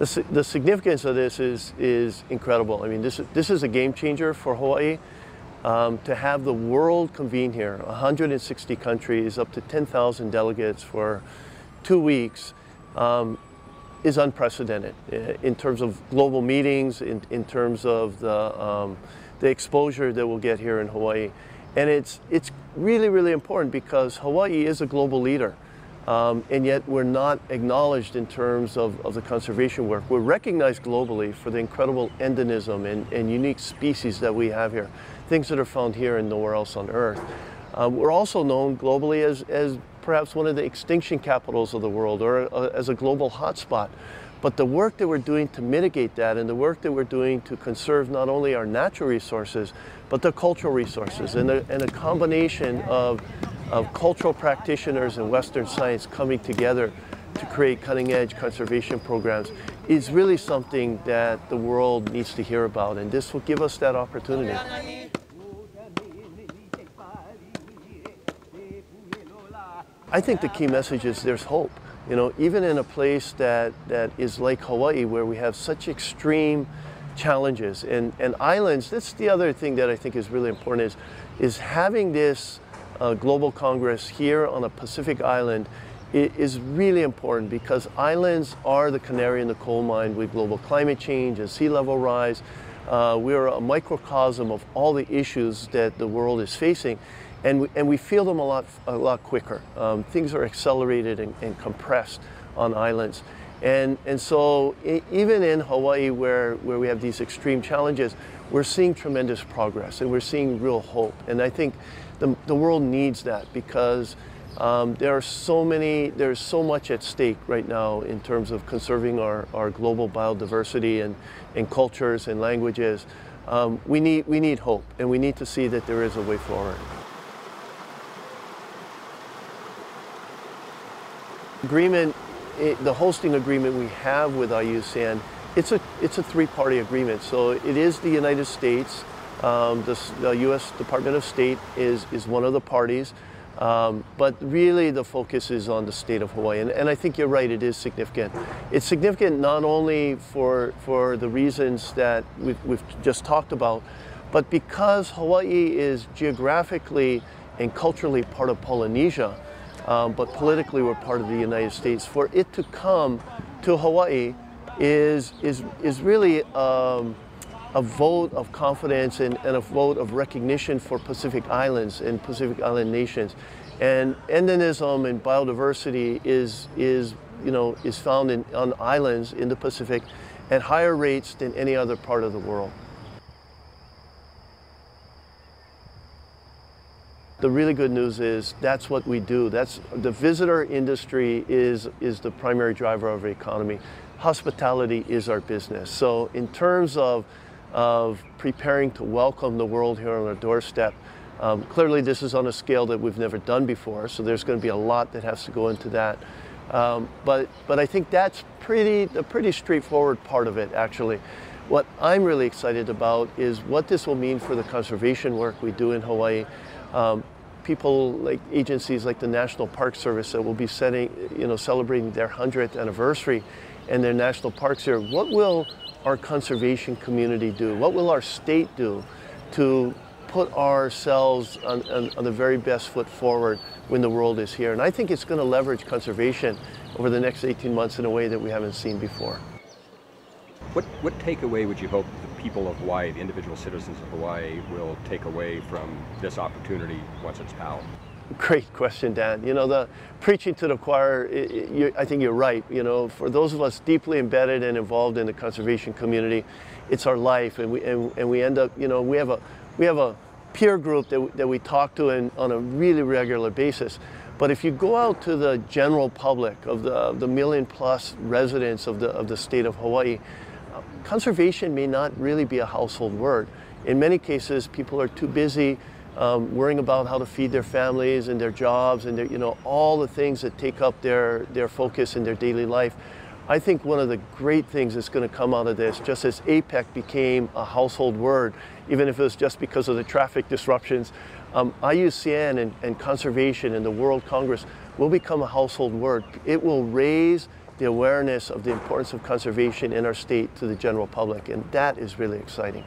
The significance of this is incredible. I mean, this is a game changer for Hawaii. To have the world convene here, 160 countries, up to 10,000 delegates for 2 weeks, is unprecedented in terms of global meetings, in terms of the exposure that we'll get here in Hawaii. And it's really, really important because Hawaii is a global leader. And yet we're not acknowledged in terms of the conservation work. We're recognized globally for the incredible endemism and unique species that we have here, things that are found here and nowhere else on Earth. We're also known globally as perhaps one of the extinction capitals of the world, or as a global hotspot. But the work that we're doing to mitigate that, and the work that we're doing to conserve not only our natural resources, but the cultural resources, and a combination of cultural practitioners and Western science coming together to create cutting-edge conservation programs is really something that the world needs to hear about, and this will give us that opportunity. I think the key message is there's hope. You know, even in a place that is like Hawaii, where we have such extreme challenges and islands, that's the other thing that I think is really important is having this global Congress here on a Pacific island is really important, because islands are the canary in the coal mine with global climate change and sea level rise. We're a microcosm of all the issues that the world is facing, and we feel them a lot quicker. Things are accelerated and compressed on islands. And so even in Hawaii, where we have these extreme challenges, we're seeing tremendous progress and we're seeing real hope. And I think the world needs that, because there's so much at stake right now in terms of conserving our global biodiversity and cultures and languages. We need hope, and we need to see that there is a way forward. The hosting agreement we have with IUCN, it's a three-party agreement. So it is the United States, the U.S. Department of State is one of the parties, but really the focus is on the state of Hawaii. And I think you're right, it is significant. It's significant not only for the reasons that we've just talked about, but because Hawaii is geographically and culturally part of Polynesia, but politically we're part of the United States. For it to come to Hawaii is really a vote of confidence and a vote of recognition for Pacific Islands and Pacific Island nations. And endemism and biodiversity is found on islands in the Pacific at higher rates than any other part of the world. The really good news is that's what we do. The visitor industry is the primary driver of our economy. Hospitality is our business. So in terms of preparing to welcome the world here on our doorstep, clearly this is on a scale that we've never done before, so there's going to be a lot that has to go into that. But I think that's a pretty straightforward part of it, actually. What I'm really excited about is what this will mean for the conservation work we do in Hawaii. People like agencies like the National Park Service that will be celebrating their 100th anniversary and their national parks here. What will our conservation community do? What will our state do to put ourselves on the very best foot forward when the world is here? And I think it's going to leverage conservation over the next 18 months in a way that we haven't seen before. What takeaway would you hope the people of Hawaii, the individual citizens of Hawaii, will take away from this opportunity once it's out? Great question, Dan. You know, the preaching to the choir, I think you're right. You know, for those of us deeply embedded and involved in the conservation community, it's our life, and we end up, you know, we have a peer group that we talk to on a really regular basis. But if you go out to the general public of the million-plus residents of the state of Hawaii, conservation may not really be a household word. In many cases, people are too busy worrying about how to feed their families and their jobs and all the things that take up their focus in their daily life. I think one of the great things that's going to come out of this, just as APEC became a household word, even if it was just because of the traffic disruptions, IUCN and conservation and the World Congress will become a household word. It will raise the awareness of the importance of conservation in our state to the general public, and that is really exciting.